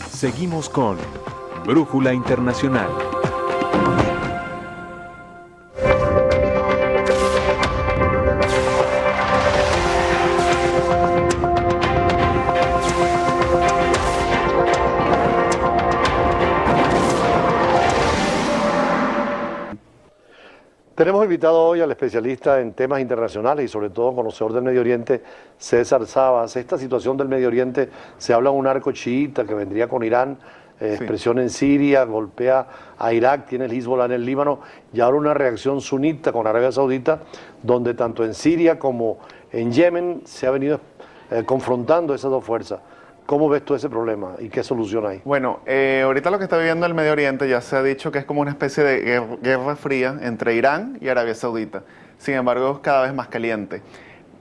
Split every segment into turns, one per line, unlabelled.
Seguimos con Brújula Internacional.
Tenemos invitado hoy al especialista en temas internacionales y sobre todo conocedor del Medio Oriente, César Sabas. Esta situación del Medio Oriente, se habla de un arco chiita que vendría con Irán, expresión en Siria, golpea a Irak, tiene el Hezbollah en el Líbano y ahora una reacción sunita con Arabia Saudita, donde tanto en Siria como en Yemen se ha venido confrontando esas dos fuerzas. ¿Cómo ves tú ese problema y qué solución hay?
Bueno, ahorita lo que está viviendo el Medio Oriente ya se ha dicho que es como una especie de guerra fría entre Irán y Arabia Saudita. Sin embargo, es cada vez más caliente.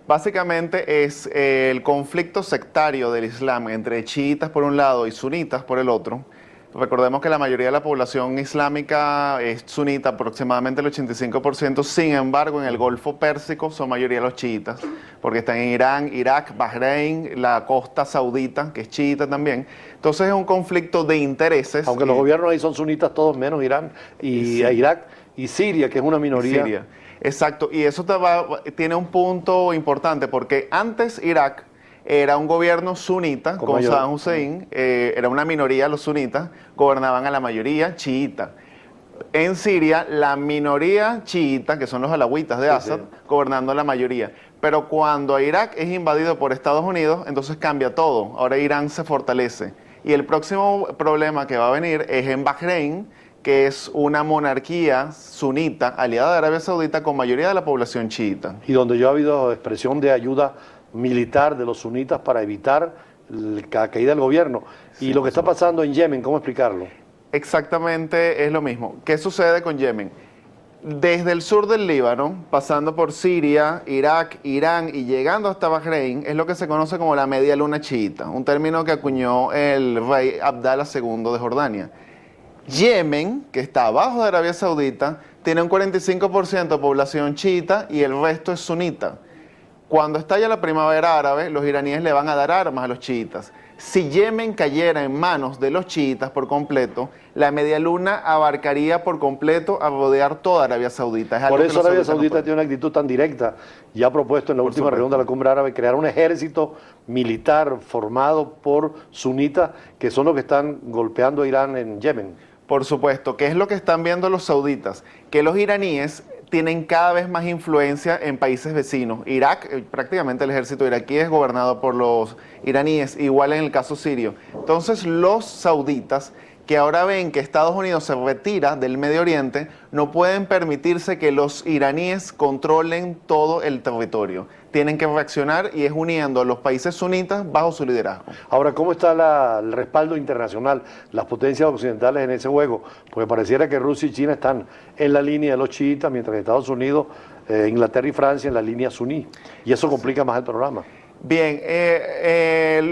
Básicamente es el conflicto sectario del Islam entre chiitas por un lado y sunitas por el otro. Recordemos que la mayoría de la población islámica es sunita, aproximadamente el 85%. Sin embargo, en el Golfo Pérsico son mayoría los chiitas, porque están en Irán, Irak, Bahrein, la costa saudita, que es chiita también. Entonces es un conflicto de intereses.
Aunque los gobiernos ahí son sunitas todos menos Irán y Irak y Siria, que es una minoría.
Siria. Exacto, y eso tiene un punto importante, porque antes Irak era un gobierno sunita, con Saddam Hussein, era una minoría los sunitas, gobernaban a la mayoría chiita. En Siria, la minoría chiita, que son los alawitas de Assad, gobernando a la mayoría. Pero cuando Irak es invadido por Estados Unidos, entonces cambia todo. Ahora Irán se fortalece. Y el próximo problema que va a venir es en Bahrein, que es una monarquía sunita, aliada de Arabia Saudita, con mayoría de la población chiita.
Y donde ya ha habido expresión de ayuda militar de los sunitas para evitar la caída del gobierno. Y lo que está pasando en Yemen, ¿cómo explicarlo?
Exactamente es lo mismo. ¿Qué sucede con Yemen? Desde el sur del Líbano, pasando por Siria, Irak, Irán y llegando hasta Bahrein, es lo que se conoce como la media luna chiita, un término que acuñó el rey Abdalá II de Jordania. Yemen, que está abajo de Arabia Saudita, tiene un 45% de población chiita y el resto es sunita. Cuando estalla la primavera árabe, los iraníes le van a dar armas a los chiitas. Si Yemen cayera en manos de los chiitas por completo, la media luna abarcaría por completo a rodear toda Arabia Saudita.
Por eso Arabia Saudita tiene una actitud tan directa y ha propuesto en la última reunión de la Cumbre Árabe crear un ejército militar formado por sunitas que son los que están golpeando a Irán en Yemen.
Por supuesto, ¿qué es lo que están viendo los sauditas? Que los iraníes tienen cada vez más influencia en países vecinos. Irak, prácticamente el ejército iraquí es gobernado por los iraníes, igual en el caso sirio. Entonces los sauditas, que ahora ven que Estados Unidos se retira del Medio Oriente, no pueden permitirse que los iraníes controlen todo el territorio. Tienen que reaccionar y es uniendo a los países sunitas bajo su liderazgo.
Ahora, ¿cómo está el respaldo internacional, las potencias occidentales en ese juego? Porque pareciera que Rusia y China están en la línea de los chiitas, mientras que Estados Unidos, Inglaterra y Francia en la línea suní. Y eso complica más el programa.
Bien,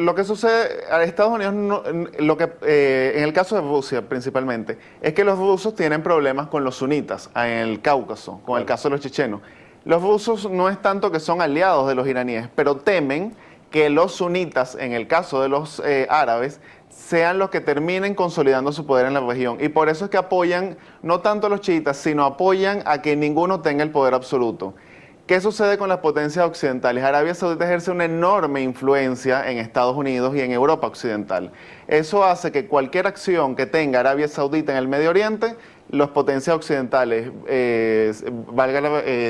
lo que sucede a Estados Unidos, en el caso de Rusia principalmente, es que los rusos tienen problemas con los sunitas en el Cáucaso, con el caso de los chechenos. Los rusos no es tanto que son aliados de los iraníes, pero temen que los sunitas, en el caso de los árabes, sean los que terminen consolidando su poder en la región. Y por eso es que apoyan no tanto a los chiitas, sino apoyan a que ninguno tenga el poder absoluto. ¿Qué sucede con las potencias occidentales? Arabia Saudita ejerce una enorme influencia en Estados Unidos y en Europa occidental. Eso hace que cualquier acción que tenga Arabia Saudita en el Medio Oriente, las potencias occidentales,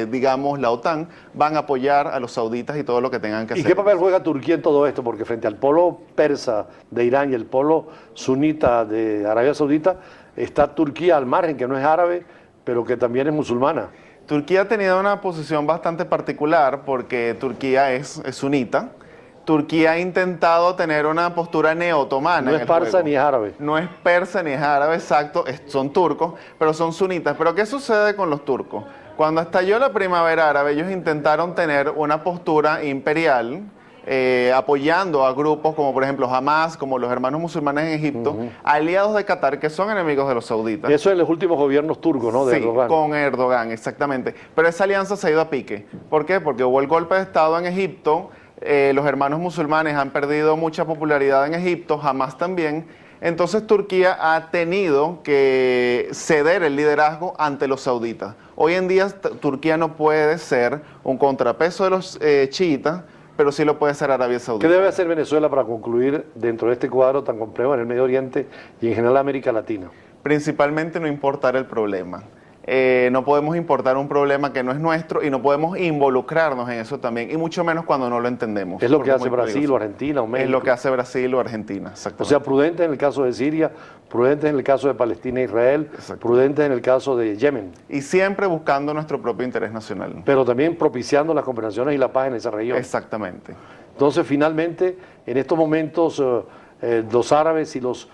digamos la OTAN, van a apoyar a los sauditas y todo lo que tengan que hacer.
¿Y qué papel juega Turquía en todo esto? Porque frente al polo persa de Irán y el polo sunita de Arabia Saudita, está Turquía al margen, que no es árabe, pero que también es musulmana.
Turquía ha tenido una posición bastante particular porque Turquía es sunita. Turquía ha intentado tener una postura neo-otomana.
No es persa ni es árabe.
No es persa ni es árabe, exacto, son turcos, pero son sunitas. Pero ¿qué sucede con los turcos? Cuando estalló la primavera árabe, ellos intentaron tener una postura imperial, apoyando a grupos como por ejemplo Hamas, como los hermanos musulmanes en Egipto, aliados de Qatar, que son enemigos de los sauditas.
Eso en los últimos gobiernos turcos, ¿no? De Erdogan.
Con Erdogan, exactamente. Pero esa alianza se ha ido a pique. ¿Por qué? Porque hubo el golpe de Estado en Egipto, Los hermanos musulmanes han perdido mucha popularidad en Egipto, Hamas también. Entonces Turquía ha tenido que ceder el liderazgo ante los sauditas. Hoy en día Turquía no puede ser un contrapeso de los chiitas, pero sí lo puede ser Arabia Saudita.
¿Qué debe hacer Venezuela para concluir dentro de este cuadro tan complejo en el Medio Oriente y en general América Latina?
Principalmente no importar el problema. No podemos importar un problema que no es nuestro y no podemos involucrarnos en eso también, y mucho menos cuando no lo entendemos.
Es lo que hace Brasil o Argentina o México.
Es lo que hace Brasil o Argentina, exactamente.
O sea, prudentes en el caso de Siria, prudentes en el caso de Palestina e Israel, prudentes en el caso de Yemen.
Y siempre buscando nuestro propio interés nacional.
Pero también propiciando las conversaciones y la paz en esa región.
Exactamente.
Entonces, finalmente, en estos momentos, los árabes y los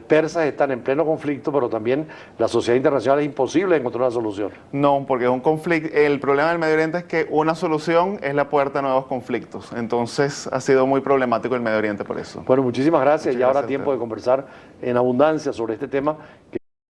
persas están en pleno conflicto, pero también la sociedad internacional es imposible encontrar una solución.
No, porque es un conflicto. El problema del Medio Oriente es que una solución es la puerta a nuevos conflictos. Entonces ha sido muy problemático el Medio Oriente por eso.
Bueno, muchísimas gracias.
Muchas
Ya habrá
gracias
tiempo de conversar en abundancia sobre este tema.